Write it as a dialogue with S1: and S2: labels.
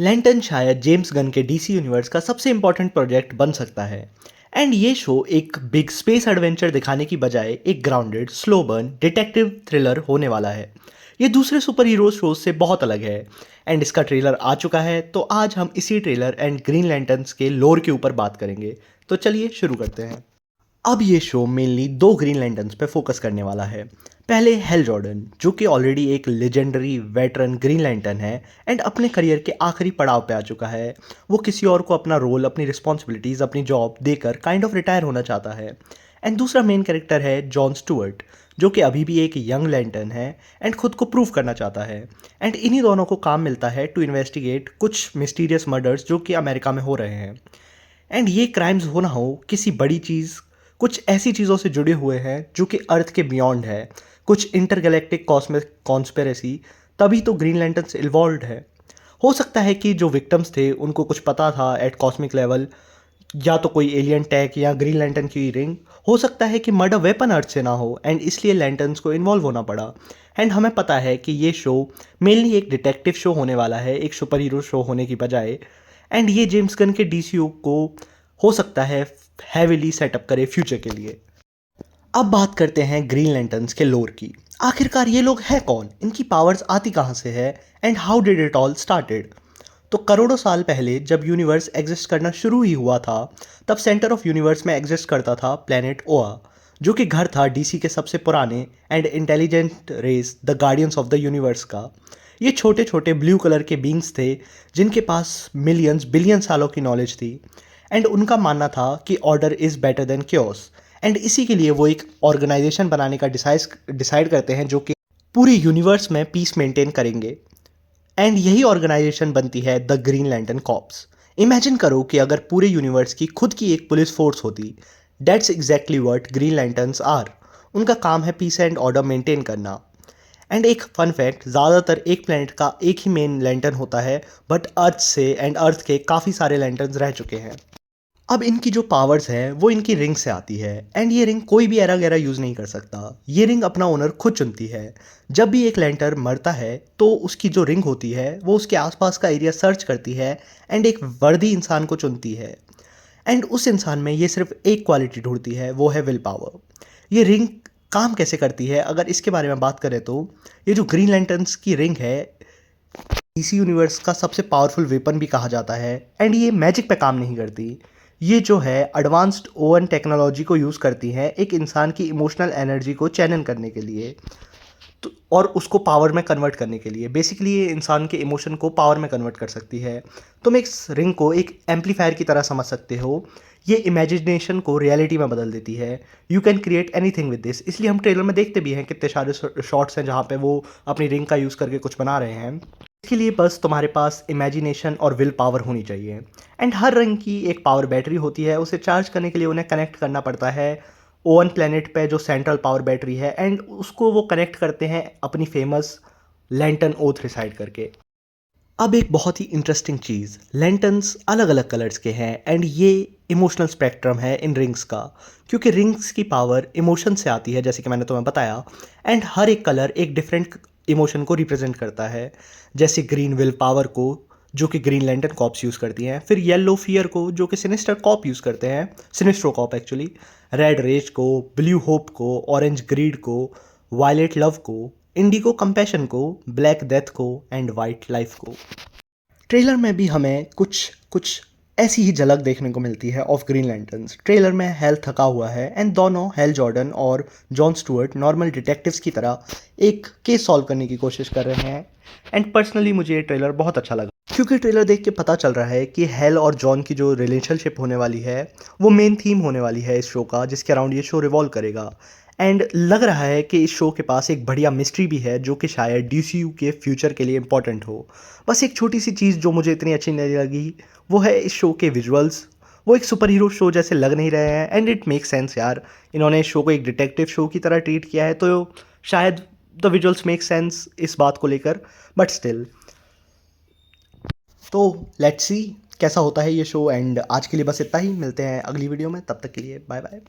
S1: Lentil शायद James Gunn के DC universe का सबसे इंपॉर्टेंट प्रोजेक्ट बन सकता है। एंड ये शो एक बिग स्पेस एडवेंचर दिखाने की बजाय एक grounded slow burn detective thriller होने वाला है। ये दूसरे सुपर हीरो शोज से बहुत अलग है। एंड इसका ट्रेलर आ चुका है, तो आज हम इसी ट्रेलर एंड ग्रीन लैंटर्न्स के लोर के ऊपर बात करेंगे। तो चलिए शुरू करते हैं। अब ये शो मेनली दो ग्रीन लैंटर्न्स पे फोकस करने वाला है। पहले हेल जॉर्डन, जो कि ऑलरेडी एक लेजेंडरी वेटरन ग्रीन लैंटर्न है एंड अपने करियर के आखिरी पड़ाव पे आ चुका है। वो किसी और को अपना रोल, अपनी रिस्पॉन्सिबिलिटीज़, अपनी जॉब देकर काइंड ऑफ रिटायर होना चाहता है। एंड दूसरा मेन कैरेक्टर है जॉन स्टुअर्ट, जो कि अभी भी एक यंग लैंटर्न है एंड खुद को प्रूव करना चाहता है। एंड इन्हीं दोनों को काम मिलता है टू इन्वेस्टिगेट कुछ मिस्टीरियस मर्डर्स जो कि अमेरिका में हो रहे हैं। एंड ये क्राइम्स हो ना हो किसी बड़ी चीज़, कुछ ऐसी चीज़ों से जुड़े हुए हैं जो कि अर्थ के बियॉन्ड है, कुछ इंटरगैलेक्टिक कॉस्मिक कॉन्स्पेरेसी, तभी तो ग्रीन लैंटर्न्स इन्वॉल्व है। हो सकता है कि जो विक्टिम्स थे उनको कुछ पता था एट कॉस्मिक लेवल, या तो कोई एलियन टैग या ग्रीन लैंटर्न की रिंग। हो सकता है कि मर्डर वेपन अर्थ से ना हो एंड इसलिए लैंटर्न्स को इन्वॉल्व होना पड़ा। एंड हमें पता है कि ये शो मेनली एक डिटेक्टिव शो होने वाला है, एक सुपर हीरो शो होने की बजाय। एंड ये जेम्स गन के डीसीयू को हो सकता है हैविली सेटअप करे फ्यूचर के लिए। अब बात करते हैं ग्रीन लैंटर्न्स के लोर की। आखिरकार ये लोग हैं कौन, इनकी पावर्स आती कहाँ से है and how did it all started. तो करोड़ों साल पहले जब यूनिवर्स एग्जिस्ट करना शुरू ही हुआ था, तब सेंटर ऑफ यूनिवर्स में एग्जिस्ट करता था प्लेनेट ओआ, जो कि घर था डीसी के सबसे पुराने and intelligent race the guardians of the universe का। ये छोटे छोटे ब्लू कलर के बींग्स थे जिनके पास मिलियंस बिलियन सालों की नॉलेज थी। एंड उनका मानना था कि order is better than chaos. And इसी के लिए वो एक ऑर्गेनाइजेशन बनाने का डिसाइड करते हैं जो कि पूरी यूनिवर्स में पीस मेंटेन करेंगे। एंड यही ऑर्गेनाइजेशन बनती है the Green Lantern Corps. Imagine करो कि अगर पूरे यूनिवर्स की खुद की एक पुलिस फोर्स होती। That's exactly what Green Lanterns are. उनका काम है पीस एंड ऑर्डर मेंटेन करना। एंड एक फन फैक्ट, ज़्यादातर एक प्लेनेट का एक ही मेन लैंटर्न होता है, बट अर्थ से एंड अर्थ के काफ़ी सारे लैंटर्न्स रह चुके हैं। अब इनकी जो पावर्स है वो इनकी रिंग से आती है। एंड ये रिंग कोई भी एरा गैरा यूज़ नहीं कर सकता। ये रिंग अपना ओनर खुद चुनती है। जब भी एक लैंटर मरता है तो उसकी जो रिंग होती है वो उसके आसपास का एरिया सर्च करती है एंड एक वर्दी इंसान को चुनती है। एंड उस इंसान में ये सिर्फ एक क्वालिटी ढूंढती है, वो है विल पावर। ये रिंग काम कैसे करती है अगर इसके बारे में बात करें तो, ये जो ग्रीन लैंटर्न्स की रिंग है, डीसी यूनिवर्स का सबसे पावरफुल वेपन भी कहा जाता है। एंड ये मैजिक पे काम नहीं करती। ये जो है एडवांस्ड ओवन टेक्नोलॉजी को यूज़ करती है एक इंसान की इमोशनल एनर्जी को चैनल करने के लिए, तो और उसको पावर में कन्वर्ट करने के लिए। बेसिकली ये इंसान के इमोशन को पावर में कन्वर्ट कर सकती है। तुम इस रिंग को एक एम्पलीफायर की तरह समझ सकते हो। ये इमेजिनेशन को रियलिटी में बदल देती है। You can create anything with this. इसलिए हम ट्रेलर में देखते भी हैं कितने सारे शॉट्स हैं जहाँ पे वो अपनी रिंग का यूज़ करके कुछ बना रहे हैं। इसके लिए बस तुम्हारे पास इमेजिनेशन और विल पावर होनी चाहिए। एंड हर रिंग की एक पावर बैटरी होती है, उसे चार्ज करने के लिए उन्हें कनेक्ट करना पड़ता है ओवन प्लेनेट पे जो सेंट्रल पावर बैटरी है। एंड उसको वो कनेक्ट करते हैं अपनी फेमस लैंटर्न ओथ रिसाइड करके। अब एक बहुत ही इंटरेस्टिंग चीज़, लैंटर्न्स अलग अलग कलर्स के हैं एंड ये इमोशनल स्पेक्ट्रम है इन रिंग्स का, क्योंकि रिंग्स की पावर इमोशन से आती है जैसे कि मैंने तुम्हें बताया। एंड हर एक कलर एक डिफरेंट इमोशन को रिप्रेजेंट करता है। जैसे ग्रीन विल पावर को, जो कि ग्रीन लैंटर्न कॉप्स यूज़ करती हैं, फिर येलो फियर को जो कि सिनिस्टर कॉप यूज़ करते हैं, सिनिस्ट्रो कॉप एक्चुअली, रेड रेज को, ब्लू होप को, ऑरेंज ग्रीड को, वायलेट लव को, इंडिगो कंपैशन को, ब्लैक डेथ को एंड वाइट लाइफ को। ट्रेलर में भी हमें कुछ कुछ ऐसी ही झलक देखने को मिलती है ऑफ ग्रीन लैंटर्न्स। ट्रेलर में हेल थका हुआ है एंड दोनों हेल जॉर्डन और जॉन स्टुअर्ट नॉर्मल डिटेक्टिव्स की तरह एक केस सॉल्व करने की कोशिश कर रहे हैं। एंड पर्सनली मुझे ये ट्रेलर बहुत अच्छा लगा, क्योंकि ट्रेलर देख के पता चल रहा है कि हेल और जॉन की जो रिलेशनशिप होने वाली है वो मेन थीम होने वाली है इस शो का, जिसके अराउंड ये शो रिवॉल्व करेगा। एंड लग रहा है कि इस शो के पास एक बढ़िया मिस्ट्री भी है जो कि शायद डीसीयू के फ्यूचर के लिए इंपॉर्टेंट हो। बस एक छोटी सी चीज़ जो मुझे इतनी अच्छी नहीं लगी वो है इस शो के विजुअल्स। वो एक सुपर हीरो शो जैसे लग नहीं रहे हैं एंड इट मेक सेंस यार। इन्होंने इस शो को एक डिटेक्टिव शो की तरह ट्रीट किया है, तो शायद द विजुअल्स मेक सेंस इस बात को लेकर, बट स्टिल। तो लेट्स सी कैसा होता है ये शो। एंड आज के लिए बस इतना ही, मिलते हैं अगली वीडियो में, तब तक के लिए बाय बाय।